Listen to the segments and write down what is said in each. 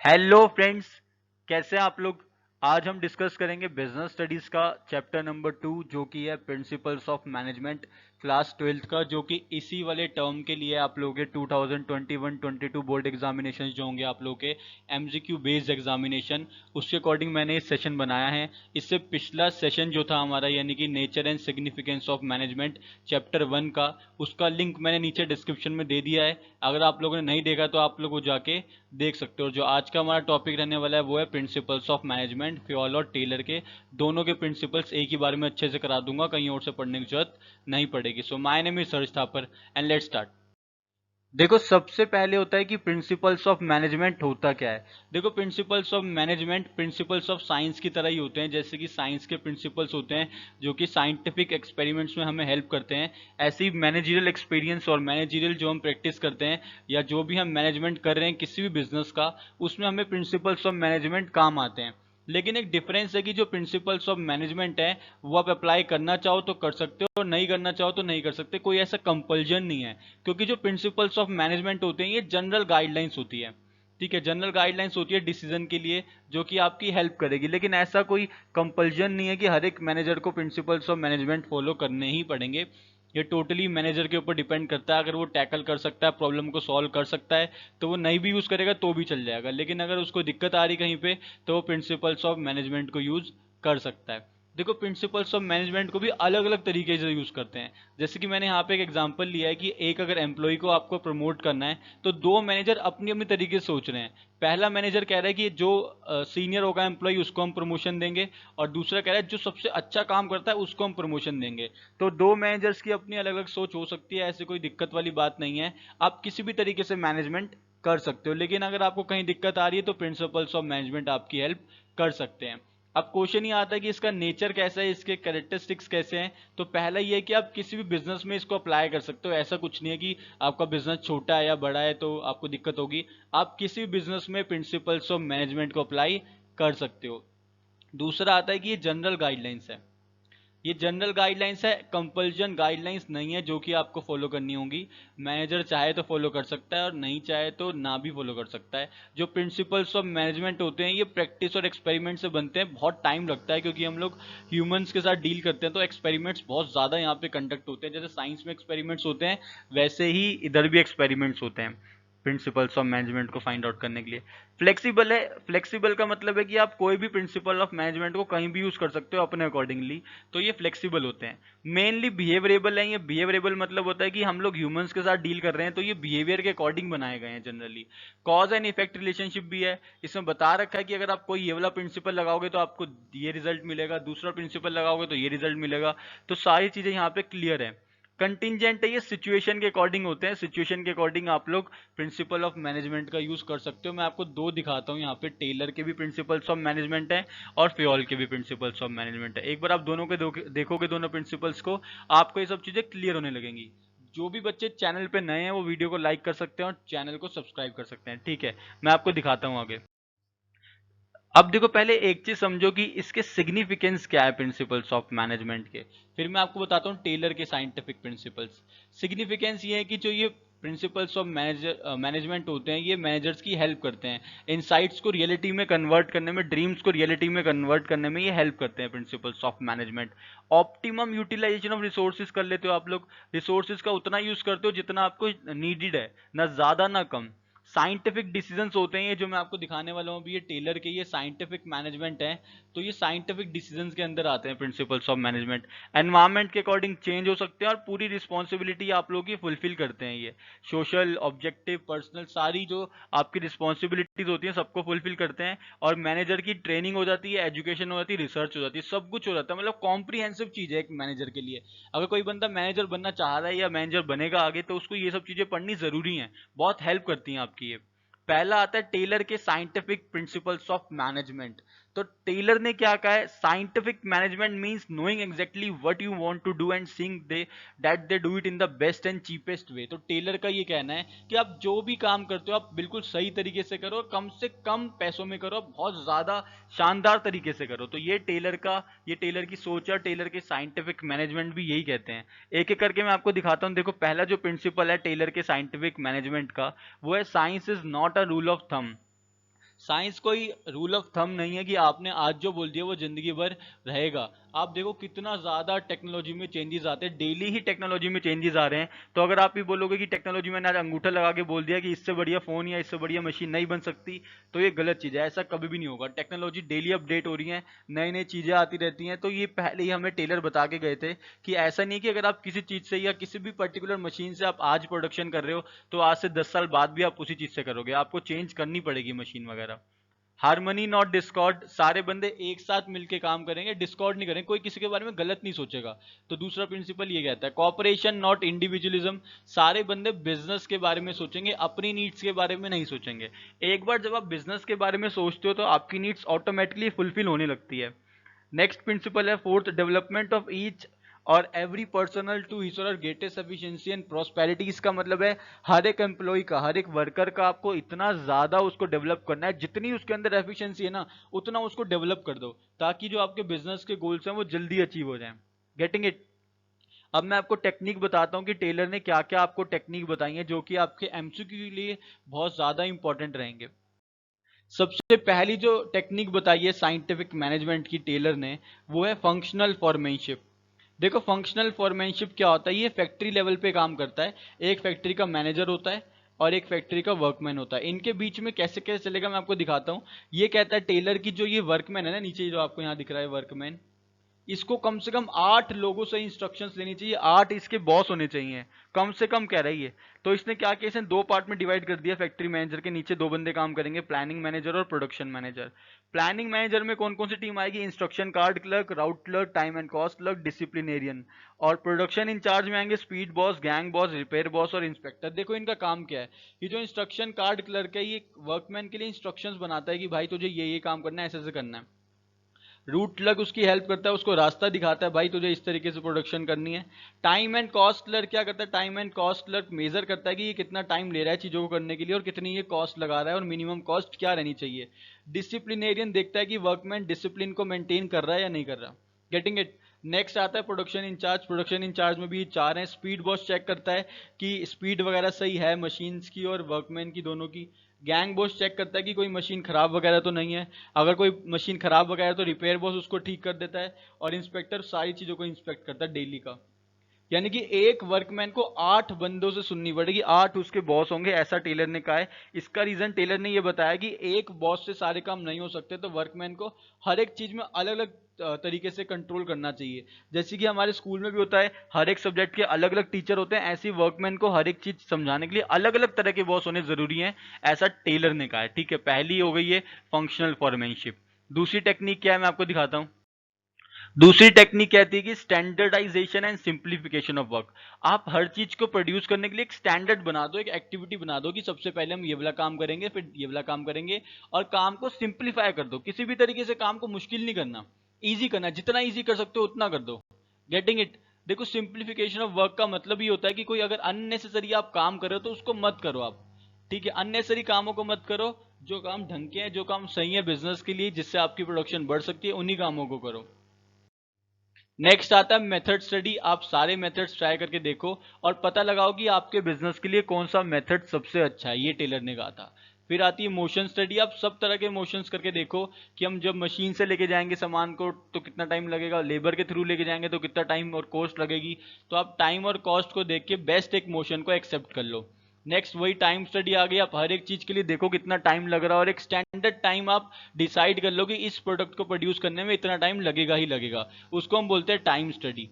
Hello friends, कैसे हैं आप लोग। आज हम डिस्कस करेंगे बिजनेस स्टडीज का चैप्टर नंबर 2 जो कि है principles of management class 12th का, जो कि इसी वाले टर्म के लिए आप लोगों के 2021-22 बोर्ड एग्जामिनेशन जो होंगे आप लोगों के एमसीक्यू बेस्ड एग्जामिनेशन, उसके अकॉर्डिंग मैंने ये सेशन बनाया है। इससे पिछला सेशन जो था हमारा यानी कि nature and significance of management chapter 1 का, उसका लिंक मैंने नीचे डिस्क्रिप्शन में दे दिया है। अगर आप लोगों ने नहीं देखा तो आप लोग वो जाके देख सकते हो। जो आज का हमारा टॉपिक रहने वाला है वो है प्रिंसिपल्स ऑफ मैनेजमेंट, फ्योल और टेलर के दोनों के प्रिंसिपल्स एक ही बार में अच्छे से करा दूंगा, कहीं और से पढ़ने की जरूरत नहीं पड़ेगी। So my name is search Thapar and let's start. देखो, सबसे पहले होता है कि प्रिंसिपल्स ऑफ मैनेजमेंट होता क्या है। देखो, principles of management principles of science की तरह ही होते हैं। जैसे कि साइंस के प्रिंसिपल्स होते हैं जो कि साइंटिफिक एक्सपेरिमेंट्स में हमें हेल्प करते हैं, ऐसे ही मैनेजरियल एक्सपीरियंस और मैनेजरियल जो हम प्रैक्टिस करते हैं या जो भी हम मैनेजमेंट कर रहे हैं किसी भी बिजनेस का, उसमें हमें प्रिंसिपल्स ऑफ मैनेजमेंट काम आते हैं। लेकिन एक डिफरेंस है कि जो प्रिंसिपल्स ऑफ मैनेजमेंट है वो आप अप्लाई करना चाहो तो कर सकते हो और नहीं करना चाहो तो नहीं कर सकते, कोई ऐसा कंपल्जन नहीं है। क्योंकि जो प्रिंसिपल्स ऑफ मैनेजमेंट होते हैं ये जनरल गाइडलाइंस होती है। ठीक है, जनरल गाइडलाइंस होती है डिसीजन के लिए, जो कि आपकी हेल्प करेगी। लेकिन ऐसा कोई कंपल्जन नहीं है कि हर एक मैनेजर को प्रिंसिपल्स ऑफ मैनेजमेंट फॉलो करने ही पड़ेंगे। ये टोटली मैनेजर के ऊपर डिपेंड करता है। अगर वो टैकल कर सकता है, प्रॉब्लम को सॉल्व कर सकता है, तो वो नहीं भी यूज करेगा तो भी चल जाएगा। लेकिन अगर उसको दिक्कत आ रही कहीं पे, तो वो प्रिंसिपल्स ऑफ मैनेजमेंट को यूज कर सकता है। देखो, प्रिंसिपल्स ऑफ मैनेजमेंट को भी अलग अलग तरीके से यूज करते हैं। जैसे कि मैंने यहाँ पे एक एग्जांपल लिया है कि एक अगर एम्प्लॉय को आपको प्रमोट करना है तो दो मैनेजर अपनी अपनी तरीके से सोच रहे हैं। पहला मैनेजर कह रहा है कि जो सीनियर होगा एम्प्लॉय उसको हम प्रमोशन देंगे, और दूसरा कह रहा है जो सबसे अच्छा काम करता है उसको हम प्रमोशन देंगे। तो दो मैनेजर्स की अपनी अलग अलग सोच हो सकती है, ऐसे कोई दिक्कत वाली बात नहीं है। आप किसी भी तरीके से मैनेजमेंट कर सकते हो, लेकिन अगर आपको कहीं दिक्कत आ रही है तो प्रिंसिपल्स ऑफ मैनेजमेंट आपकी हेल्प कर सकते हैं। अब क्वेश्चन ये आता है कि इसका नेचर कैसा है, इसके कैरेक्टरिस्टिक्स कैसे हैं। तो पहला ये है कि आप किसी भी बिजनेस में इसको अप्लाई कर सकते हो। ऐसा कुछ नहीं है कि आपका बिजनेस छोटा है या बड़ा है तो आपको दिक्कत होगी। आप किसी भी बिजनेस में प्रिंसिपल्स ऑफ मैनेजमेंट को अप्लाई कर सकते हो। दूसरा आता है कि ये जनरल गाइडलाइंस है। ये जनरल गाइडलाइंस है, कंपल्जन गाइडलाइंस नहीं है जो कि आपको फॉलो करनी होगी। मैनेजर चाहे तो फॉलो कर सकता है और नहीं चाहे तो ना भी फॉलो कर सकता है। जो प्रिंसिपल्स ऑफ मैनेजमेंट होते हैं ये प्रैक्टिस और एक्सपेरिमेंट से बनते हैं। बहुत टाइम लगता है क्योंकि हम लोग ह्यूमंस के साथ डील करते हैं, तो एक्सपेरिमेंट्स बहुत ज़्यादा यहाँ पे कंडक्ट होते हैं। जैसे साइंस में एक्सपेरिमेंट्स होते हैं वैसे ही इधर भी एक्सपेरिमेंट्स होते हैं प्रिंसिपल्स ऑफ मैनेजमेंट को फाइंड आउट करने के लिए। फ्लेक्सिबल है। फ्लेक्सिबल का मतलब है कि आप कोई भी प्रिंसिपल ऑफ मैनेजमेंट को कहीं भी यूज कर सकते हो अपने अकॉर्डिंगली। तो ये फ्लेक्सिबल होते हैं। मेनली बिहेवियरेबल है। ये बिहेवियरेबल मतलब होता है कि हम लोग ह्यूमंस के साथ डील कर रहे हैं तो ये बिहेवियर के अकॉर्डिंग बनाए गए हैं generally. Cause and effect relationship भी है। इसमें बता रखा है कि अगर आप कोई ये वाला प्रिंसिपल लगाओगे तो आपको ये रिजल्ट मिलेगा, दूसरा प्रिंसिपल लगाओगे तो ये रिजल्ट मिलेगा। तो सारी चीजें यहाँ पे क्लियर है। कंटिजेंट है, ये सिचुएशन के अकॉर्डिंग होते हैं। सिचुएशन के अकॉर्डिंग आप लोग प्रिंसिपल ऑफ मैनेजमेंट का यूज कर सकते हो। मैं आपको दो दिखाता हूँ यहाँ पे, टेलर के भी प्रिंसिपल्स ऑफ मैनेजमेंट है और फ्योल के भी प्रिंसिपल्स ऑफ मैनेजमेंट है। एक बार आप दोनों के देखोगे दोनों प्रिंसिपल्स को, आपको ये सब चीजें क्लियर होने लगेंगी। जो भी बच्चे चैनल पे नए हैं वो वीडियो को लाइक कर सकते हैं और चैनल को सब्सक्राइब कर सकते हैं। ठीक है, मैं आपको दिखाता हूँ आगे। अब देखो, पहले एक चीज समझो कि इसके सिग्निफिकेंस क्या है प्रिंसिपल्स ऑफ मैनेजमेंट के, फिर मैं आपको बताता हूँ टेलर के साइंटिफिक प्रिंसिपल्स। सिग्निफिकेंस ये है कि जो ये प्रिंसिपल्स ऑफ मैनेजमेंट होते हैं ये मैनेजर्स की हेल्प करते हैं इनसाइट्स को रियलिटी में कन्वर्ट करने में, ड्रीम्स को रियलिटी में कन्वर्ट करने में ये हेल्प करते हैं principles of management. Optimum utilisation of resources कर लेते हो आप लोग। रिसोर्सेज का उतना यूज करते हो जितना आपको नीडेड है, ना ज्यादा ना कम। साइंटिफिक डिसीजंस होते हैं ये जो मैं आपको दिखाने वाला हूँ अभी, ये टेलर के ये साइंटिफिक मैनेजमेंट है। तो ये साइंटिफिक डिसीजंस के अंदर आते हैं प्रिंसिपल्स ऑफ मैनेजमेंट। एनवायरमेंट के अकॉर्डिंग चेंज हो सकते हैं और पूरी रिस्पॉन्सिबिलिटी आप लोगों की फुलफिल करते हैं ये। सोशल, ऑब्जेक्टिव, पर्सनल, सारी जो आपकी रिस्पॉन्सिबिलिटीज होती हैं सबको फुलफिल करते हैं। और मैनेजर की ट्रेनिंग हो जाती है, एजुकेशन हो जाती है, रिसर्च हो जाती है, सब कुछ हो जाता है। मतलब कॉम्प्रीहेंसिव चीज है एक मैनेजर के लिए। अगर कोई बंदा मैनेजर बनना चाह रहा है या मैनेजर बनेगा आगे तो उसको ये सब चीजें पढ़नी जरूरी है, बहुत हेल्प करती हैं आपकी ये। पहला आता है टेलर के साइंटिफिक प्रिंसिपल्स ऑफ मैनेजमेंट। तो टेलर ने क्या कहा है, scientific management means knowing exactly what you want to do and seeing they that they do it in the best and cheapest way. तो टेलर का ये कहना है कि आप जो भी काम करते हो आप बिल्कुल सही तरीके से करो, कम से कम पैसों में करो, बहुत ज्यादा शानदार तरीके से करो। तो ये टेलर की सोच है। टेलर के साइंटिफिक मैनेजमेंट भी यही कहते हैं। एक एक करके मैं आपको दिखाता हूँ। देखो, पहला जो प्रिंसिपल है टेलर के साइंटिफिक मैनेजमेंट का वो है, science is not a rule of thumb. Science कोई रूल ऑफ थंब नहीं है कि आपने आज जो बोल दिया वो जिंदगी भर रहेगा। आप देखो कितना ज्यादा टेक्नोलॉजी में चेंजेस आते हैं, डेली ही टेक्नोलॉजी में चेंजेस आ रहे हैं। तो अगर आप भी बोलोगे कि टेक्नोलॉजी में आज अंगूठा लगा के बोल दिया कि इससे बढ़िया फोन या इससे बढ़िया मशीन नहीं बन सकती, तो ये गलत चीज है, ऐसा कभी भी नहीं होगा। टेक्नोलॉजी डेली अपडेट हो रही है, नई नई चीजें आती रहती हैं। तो ये पहले ही हमें टेलर बता के गए थे कि ऐसा नहीं कि अगर आप किसी चीज से या किसी भी पर्टिकुलर मशीन से आप आज प्रोडक्शन कर रहे हो तो आज से 10 साल बाद भी आप उसी चीज से करोगे, आपको चेंज करनी पड़ेगी मशीन वगैरह। हारमनी नॉट डिस्कॉर्ड, सारे बंदे एक साथ मिलके काम करेंगे, डिस्कॉर्ड नहीं करेंगे, कोई किसी के बारे में गलत नहीं सोचेगा। तो दूसरा प्रिंसिपल ये कहता है कॉपरेशन नॉट इंडिविजुअलिज्म, सारे बंदे बिजनेस के बारे में सोचेंगे, अपनी नीड्स के बारे में नहीं सोचेंगे। एक बार जब आप बिजनेस के बारे में सोचते हो तो आपकी नीड्स ऑटोमेटिकली फुलफिल होने लगती है। नेक्स्ट प्रिंसिपल है फोर्थ, डेवलपमेंट ऑफ ईच और एवरी पर्सनल टू हिज और ग्रेटेस्ट एफिशिएंसी एंड प्रॉस्पेरिटी। इसका मतलब है हर एक एम्प्लॉय का, हर एक वर्कर का आपको इतना ज्यादा उसको डेवलप करना है, जितनी उसके अंदर एफिशिएंसी है ना उतना उसको डेवलप कर दो, ताकि जो आपके बिजनेस के गोल्स हैं वो जल्दी अचीव हो जाएं। Getting it? अब मैं आपको टेक्निक बताता हूँ कि टेलर ने क्या क्या आपको टेक्निक बताई है जो कि आपके एमसीक्यू के लिए बहुत ज्यादा इंपॉर्टेंट रहेंगे। सबसे पहली जो टेक्निक बताई है साइंटिफिक मैनेजमेंट की टेलर ने, वो है फंक्शनल फॉर्मेनशिप। देखो फंक्शनल फॉर्मेनशिप क्या होता है, ये फैक्ट्री लेवल पे काम करता है। एक फैक्ट्री का मैनेजर होता है और एक फैक्ट्री का वर्कमैन होता है, इनके बीच में कैसे कैसे चलेगा मैं आपको दिखाता हूँ। ये कहता है टेलर की जो ये वर्कमैन है ना, नीचे जो आपको यहाँ दिख रहा है वर्कमैन, इसको कम से कम 8 लोगों से इंस्ट्रक्शंस लेनी चाहिए, 8 इसके बॉस होने चाहिए, कम से कम कह रही है। तो इसने क्या किया, इसने 2 पार्ट में डिवाइड कर दिया। फैक्ट्री मैनेजर के नीचे 2 बंदे काम करेंगे, प्लानिंग मैनेजर और प्रोडक्शन मैनेजर। प्लानिंग मैनेजर में कौन कौन सी टीम आएगी, instruction card clerk, route clerk, time and cost clerk, disciplinarian. और प्रोडक्शन इंचार्ज में आएंगे speed boss, gang boss, repair boss और इंस्पेक्टर। देखो इनका काम क्या है, ये जो इंस्ट्रक्शन कार्ड क्लर्क है ये वर्कमैन के लिए इंस्ट्रक्शंस बनाता है कि भाई तुझे ये काम करना है, ऐसे ऐसे करना है। रूट क्लर्क उसकी हेल्प करता है, उसको रास्ता दिखाता है, भाई तुझे इस तरीके से प्रोडक्शन करनी है। टाइम एंड कॉस्ट क्लर्क क्या करता है, time and cost clerk measure करता है कि ये कितना टाइम ले रहा है चीजों को करने के लिए और कितनी ये कॉस्ट लगा रहा है और मिनिमम कॉस्ट क्या रहनी चाहिए। डिसिप्लिनेरियन देखता है कि वर्कमैन डिसिप्लिन को मेंटेन कर रहा है या नहीं कर रहा। Getting it? नेक्स्ट आता है प्रोडक्शन इंचार्ज। प्रोडक्शन इंचार्ज में भी 4 हैं। स्पीड बॉस चेक करता है कि स्पीड वगैरह सही है मशीन्स की और वर्कमैन की, दोनों की। गैंग बॉस चेक करता है कि कोई मशीन खराब वगैरह तो नहीं है, अगर कोई मशीन खराब वगैरह तो रिपेयर बॉस उसको ठीक कर देता है। और इंस्पेक्टर सारी चीजों को इंस्पेक्ट करता है डेली का। यानी कि एक वर्कमैन को 8 बंदों से सुननी पड़ेगी, 8 उसके बॉस होंगे, ऐसा टेलर ने कहा है। इसका रीजन टेलर ने यह बताया कि एक बॉस से सारे काम नहीं हो सकते, तो वर्कमैन को हर एक चीज में अलग अलग तरीके से कंट्रोल करना चाहिए। जैसे कि हमारे स्कूल में भी होता है, हर एक सब्जेक्ट के अलग अलग टीचर होते हैं, ऐसे वर्कमैन को हर एक चीज समझाने के लिए अलग अलग तरह के बॉस होने जरूरी हैं, ऐसा टेलर ने कहा है। ठीक है, पहली हो गई है फंक्शनल फॉर्मेनशिप। दूसरी टेक्निक क्या है मैं आपको दिखाता हूं। दूसरी टेक्निक कहती है कि standardisation and simplification of work. आप हर चीज को प्रोड्यूस करने के लिए एक स्टैंडर्ड बना दो, एक एक्टिविटी बना दो कि सबसे पहले हम ये वाला काम करेंगे, फिर ये वाला काम करेंगे, और काम को सिंप्लीफाई कर दो। किसी भी तरीके से काम को मुश्किल नहीं करना, इजी करना, जितना इजी कर सकते हो उतना कर दो। Getting it? देखो सिंप्लीफिकेशन ऑफ वर्क का मतलब ये होता है कि कोई अगर अननेसेसरी आप काम कर रहे हो तो उसको मत करो आप। ठीक है, अननेसेसरी कामों को मत करो, जो काम ढंग के हैं, जो काम सही है बिजनेस के लिए, जिससे आपकी प्रोडक्शन बढ़ सकती है, उन्हीं कामों को करो। नेक्स्ट आता है मेथड स्टडी। आप सारे मेथड्स ट्राई करके देखो और पता लगाओ कि आपके बिजनेस के लिए कौन सा मेथड सबसे अच्छा है, ये टेलर ने कहा था। फिर आती है मोशन स्टडी। आप सब तरह के मोशंस करके देखो कि हम जब मशीन से लेके जाएंगे सामान को तो कितना टाइम लगेगा, लेबर के थ्रू लेके जाएंगे तो कितना टाइम और कॉस्ट लगेगी। तो आप टाइम और कॉस्ट को देख के बेस्ट एक मोशन को एक्सेप्ट कर लो। नेक्स्ट वही टाइम स्टडी आ गई। आप हर एक चीज के लिए देखो कितना टाइम लग रहा है और एक स्टैंडर्ड टाइम आप डिसाइड कर लो कि इस प्रोडक्ट को प्रोड्यूस करने में इतना टाइम लगेगा ही लगेगा, उसको हम बोलते हैं टाइम स्टडी।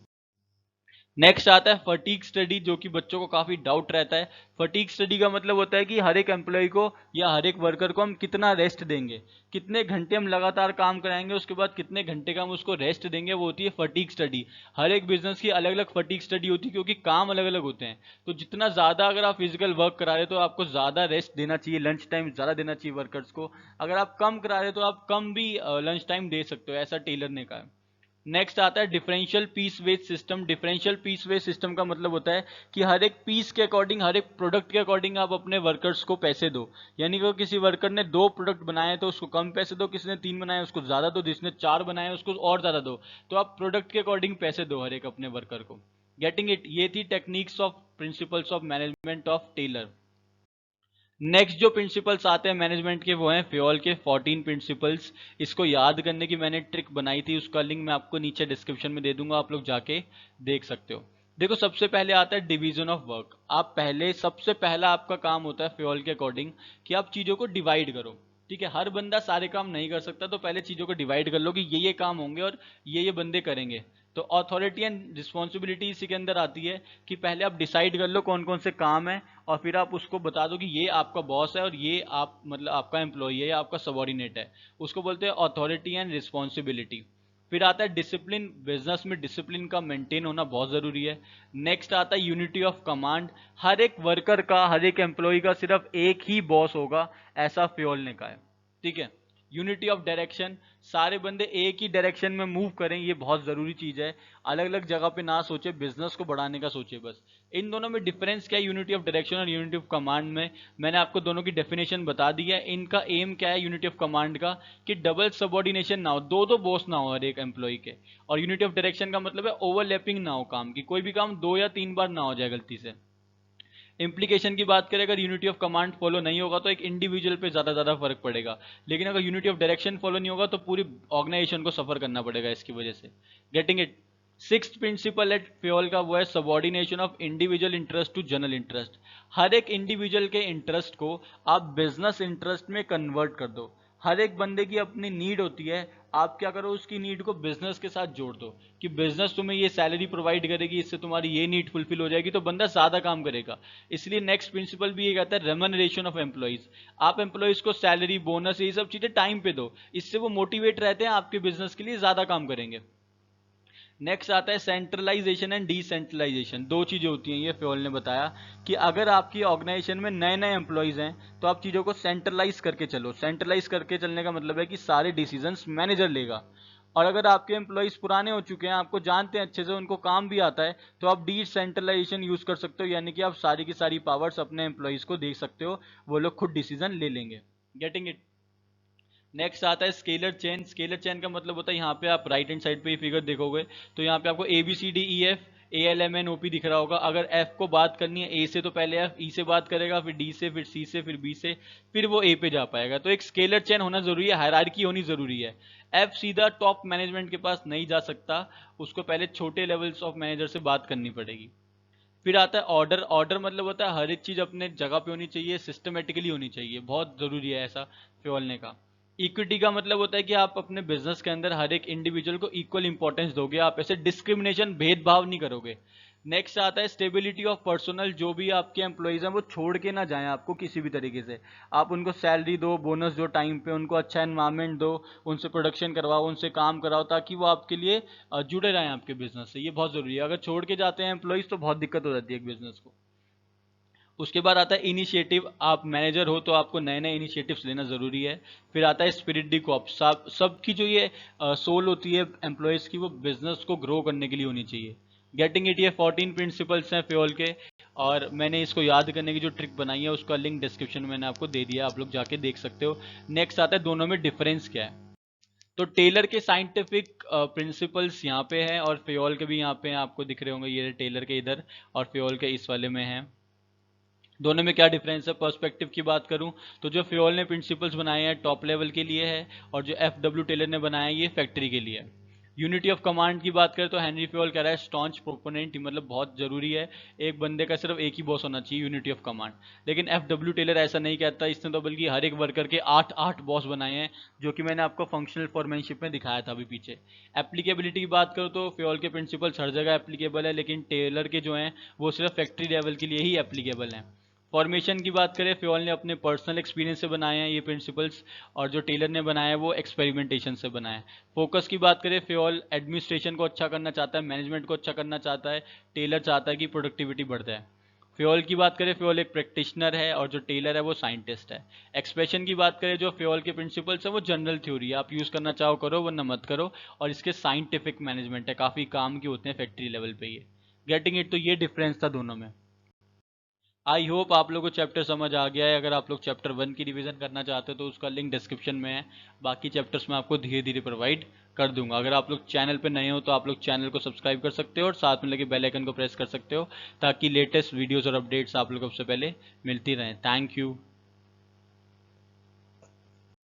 नेक्स्ट आता है फटीग स्टडी, जो कि बच्चों को काफी डाउट रहता है। फटीग स्टडी का मतलब होता है कि हर एक एम्प्लॉय को या हर एक वर्कर को हम कितना रेस्ट देंगे, कितने घंटे हम लगातार काम कराएंगे, उसके बाद कितने घंटे का हम उसको रेस्ट देंगे, वो होती है फटीग स्टडी। हर एक बिजनेस की अलग अलग फटीग स्टडी होती है क्योंकि काम अलग अलग होते हैं। तो जितना ज्यादा अगर आप फिजिकल वर्क करा रहे हो तो आपको ज्यादा रेस्ट देना चाहिए, लंच टाइम ज्यादा देना चाहिए वर्कर्स को। अगर आप कम करा रहे हो तो आप कम भी लंच टाइम दे सकते हो, ऐसा टेलर ने कहा है। नेक्स्ट आता है differential piece wage system. Differential piece wage system का मतलब होता है कि हर एक पीस के अकॉर्डिंग, हर एक प्रोडक्ट के अकॉर्डिंग आप अपने वर्कर्स को पैसे दो। यानी कि किसी वर्कर ने 2 प्रोडक्ट बनाए तो उसको कम पैसे दो, किसी ने 3 बनाए उसको ज्यादा दो, जिसने 4 बनाए उसको और ज्यादा दो। तो आप प्रोडक्ट के अकॉर्डिंग पैसे दो हर एक अपने वर्कर को। Getting it? ये थी techniques of principles of management of Taylor. Next जो प्रिंसिपल्स आते हैं मैनेजमेंट के वो हैं फ्योल के 14 प्रिंसिपल्स। इसको याद करने की मैंने ट्रिक बनाई थी, उसका लिंक मैं आपको नीचे डिस्क्रिप्शन में दे दूंगा, आप लोग जाके देख सकते हो। देखो सबसे पहले आता है डिवीजन ऑफ वर्क। आप पहले सबसे पहला आपका काम होता है फ्योल के अकॉर्डिंग कि आप चीज़ों को डिवाइड करो। ठीक है, हर बंदा सारे काम नहीं कर सकता, तो पहले चीज़ों को डिवाइड कर लो कि ये काम होंगे और ये बंदे करेंगे। तो अथॉरिटी एंड रिस्पॉन्सिबिलिटी इसी के अंदर आती है कि पहले आप डिसाइड कर लो कौन कौन से काम है और फिर आप उसको बता दो कि ये आपका बॉस है और ये आप मतलब आपका एम्प्लॉई है या आपका सबॉर्डिनेट है। उसको बोलते हैं अथॉरिटी एंड रिस्पॉन्सिबिलिटी। फिर आता है डिसिप्लिन। बिजनेस में डिसिप्लिन का मेंटेन होना बहुत ज़रूरी है। नेक्स्ट आता है यूनिटी ऑफ कमांड। हर एक वर्कर का, हर एक एम्प्लॉय का सिर्फ एक ही बॉस होगा, ऐसा फ्योल ने कहा है। ठीक है। यूनिटी ऑफ डायरेक्शन, सारे बंदे एक ही डायरेक्शन में मूव करें, ये बहुत ज़रूरी चीज़ है। अलग अलग जगह पे ना सोचे, बिजनेस को बढ़ाने का सोचे बस। इन दोनों में डिफरेंस क्या है, यूनिटी ऑफ डायरेक्शन और यूनिटी ऑफ कमांड में? मैंने आपको दोनों की डेफिनेशन बता दी है। इनका एम क्या है यूनिटी ऑफ कमांड का, कि डबल सबऑर्डिनेशन ना हो, दो दो बॉस ना हो हर एक एम्प्लॉय के। और यूनिटी ऑफ डायरेक्शन का मतलब है ओवरलैपिंग ना हो काम की, कोई भी काम 2 या 3 बार ना हो जाए गलती से। इंप्लीकेशन की बात करें, अगर यूनिटी ऑफ कमांड फॉलो नहीं होगा तो एक इंडिविजुअल पे ज़्यादा फर्क पड़ेगा, लेकिन अगर यूनिटी ऑफ डायरेक्शन फॉलो नहीं होगा तो पूरी ऑर्गेनाइजेशन को सफर करना पड़ेगा इसकी वजह से। Getting it? Sixth principle at Fayol का वो है subordination of individual interest to general interest. हर एक इंडिविजुअल के इंटरेस्ट को आप बिजनेस इंटरेस्ट में कन्वर्ट कर दो। हर एक बंदे की अपनी नीड होती है, आप क्या करो उसकी नीड को बिजनेस के साथ जोड़ दो कि बिजनेस तुम्हें ये सैलरी प्रोवाइड करेगी, इससे तुम्हारी ये नीड फुलफिल हो जाएगी, तो बंदा ज्यादा काम करेगा। इसलिए नेक्स्ट प्रिंसिपल भी ये कहता है रेमनरेशन ऑफ एम्प्लॉइज। आप एम्प्लॉइज को सैलरी, बोनस, ये सब चीजें टाइम पे दो, इससे वो मोटिवेट रहते हैं, आपके बिजनेस के लिए ज्यादा काम करेंगे। नेक्स्ट आता है सेंट्रलाइजेशन एंड डिसेंट्रलाइजेशन। दो चीजें होती हैं, ये फ्योल ने बताया कि अगर आपकी ऑर्गेनाइजेशन में नए नए एम्प्लॉइज हैं तो आप चीज़ों को सेंट्रलाइज करके चलो। सेंट्रलाइज करके चलने का मतलब है कि सारे डिसीजंस मैनेजर लेगा। और अगर आपके एम्प्लॉइज पुराने हो चुके हैं, आपको जानते हैं अच्छे से, उनको काम भी आता है, तो आप डिसेंट्रलाइजेशन यूज कर सकते हो, यानी कि आप सारी की सारी पावर्स अपने एम्प्लॉइज को दे सकते हो, वो लोग खुद डिसीजन ले लेंगे। Getting it? नेक्स्ट आता है स्केलर चेन। स्केलर चेन का मतलब होता है, यहाँ पे आप राइट हैंड साइड पे ये फिगर देखोगे तो यहाँ पे आपको A B C D E F A L M N O P दिख रहा होगा। अगर एफ को बात करनी है ए से तो पहले एफ, ई से बात करेगा, फिर डी से, फिर सी से, फिर बी से, फिर वो ए पे जा पाएगा। तो एक स्केलर चेन होना जरूरी है, हायरार्की होनी जरूरी है। एफ सीधा टॉप मैनेजमेंट के पास नहीं जा सकता, उसको पहले छोटे लेवल्स ऑफ मैनेजर से बात करनी पड़ेगी। फिर आता है ऑर्डर। ऑर्डर मतलब होता है हर एक चीज अपने जगह पे होनी चाहिए, सिस्टमेटिकली होनी चाहिए, बहुत जरूरी है ऐसा फ्योल ने कहा। इक्विटी का मतलब होता है कि आप अपने बिजनेस के अंदर हर एक इंडिविजुअल को इक्वल इंपॉर्टेंस दोगे, आप ऐसे डिस्क्रिमिनेशन, भेदभाव नहीं करोगे। नेक्स्ट आता है स्टेबिलिटी ऑफ पर्सनल। जो भी आपके एम्प्लॉइज हैं वो छोड़ के ना जाएं आपको किसी भी तरीके से। आप उनको सैलरी दो, बोनस दो टाइम पे, उनको अच्छा एनवायरनमेंट दो, उनसे प्रोडक्शन करवाओ, उनसे काम कराओ, ताकि वो आपके लिए जुड़े रहें आपके बिजनेस से। ये बहुत जरूरी है, अगर छोड़ के जाते हैं एम्प्लॉइज तो बहुत दिक्कत हो जाती है एक बिजनेस को। उसके बाद आता है इनिशिएटिव। आप मैनेजर हो तो आपको नए नए इनिशिएटिव्स लेना जरूरी है। फिर आता है स्पिरिट दी कॉप। सबकी जो ये सोल होती है एम्प्लॉयज की, वो बिजनेस को ग्रो करने के लिए होनी चाहिए। Getting it? ये 14 प्रिंसिपल्स हैं फ्योल के, और मैंने इसको याद करने की जो ट्रिक बनाई है उसका लिंक डिस्क्रिप्शन में मैंने आपको दे दिया, आप लोग जाके देख सकते हो। नेक्स्ट आता है दोनों में डिफरेंस क्या है। तो टेलर के साइंटिफिक प्रिंसिपल्स यहाँ पे हैं और फ्योल के भी यहाँ पे हैं, आपको दिख रहे होंगे, ये टेलर के इधर और फ्योल के इस वाले में हैं। दोनों में क्या डिफरेंस है? पर्सपेक्टिव की बात करूं तो जो फ्योल ने प्रिंसिपल्स बनाए हैं टॉप लेवल के लिए है, और जो एफ डब्ल्यू टेलर ने बनाया है ये फैक्ट्री के लिए है। यूनिटी ऑफ कमांड की बात करें तो हेनरी फ्योल कह रहा है स्टॉन्च प्रोपोनेंट, मतलब बहुत जरूरी है, एक बंदे का सिर्फ एक ही बॉस होना चाहिए, यूनिटी ऑफ कमांड। लेकिन एफ डब्ल्यू टेलर ऐसा नहीं कहता, इसने तो बल्कि हर एक वर्कर के 8 बॉस बनाए हैं, जो कि मैंने आपको फंक्शनल फॉर्मेनशिप में दिखाया था अभी पीछे। एप्लीकेबिलिटी की बात करो तो फ्योल के प्रिंसिपल्स हर जगह एप्लीकेबल है, लेकिन टेलर के जो हैं वो सिर्फ फैक्ट्री लेवल के लिए ही एप्लीकेबल हैं। फॉर्मेशन की बात करें, फ्योल ने अपने पर्सनल एक्सपीरियंस से बनाए हैं ये प्रिंसिपल्स, और जो टेलर ने बनाया है वो एक्सपेरिमेंटेशन से बनाया है। फोकस की बात करें, फ्योल एडमिनिस्ट्रेशन को अच्छा करना चाहता है, मैनेजमेंट को अच्छा करना चाहता है, टेलर चाहता है कि प्रोडक्टिविटी बढ़ जाए। फ्योल की बात करें, फ्योल एक प्रैक्टिशनर है और जो टेलर है वो साइंटिस्ट है। एक्सप्रेशन की बात करें, जो फ्योल के प्रिंसिपल्स है वो जनरल थ्योरी है, आप यूज करना चाहो करो वरना मत करो, और इसके साइंटिफिक मैनेजमेंट है, काफी काम के होते हैं फैक्ट्री लेवल पे ये। Getting it? तो ये डिफरेंस था दोनों में। आई होप आप लोगों को चैप्टर समझ आ गया है। अगर आप लोग चैप्टर 1 की रिवीजन करना चाहते हो तो उसका लिंक डिस्क्रिप्शन में है, बाकी चैप्टर्स मैं आपको धीरे धीरे प्रोवाइड कर दूंगा। अगर आप लोग चैनल पे नए हो तो आप लोग चैनल को सब्सक्राइब कर सकते हो और साथ में लगे बेल आइकन को प्रेस कर सकते हो, ताकि लेटेस्ट वीडियोस और अपडेट्स आप लोग को सबसे पहले मिलती रहें। Thank you.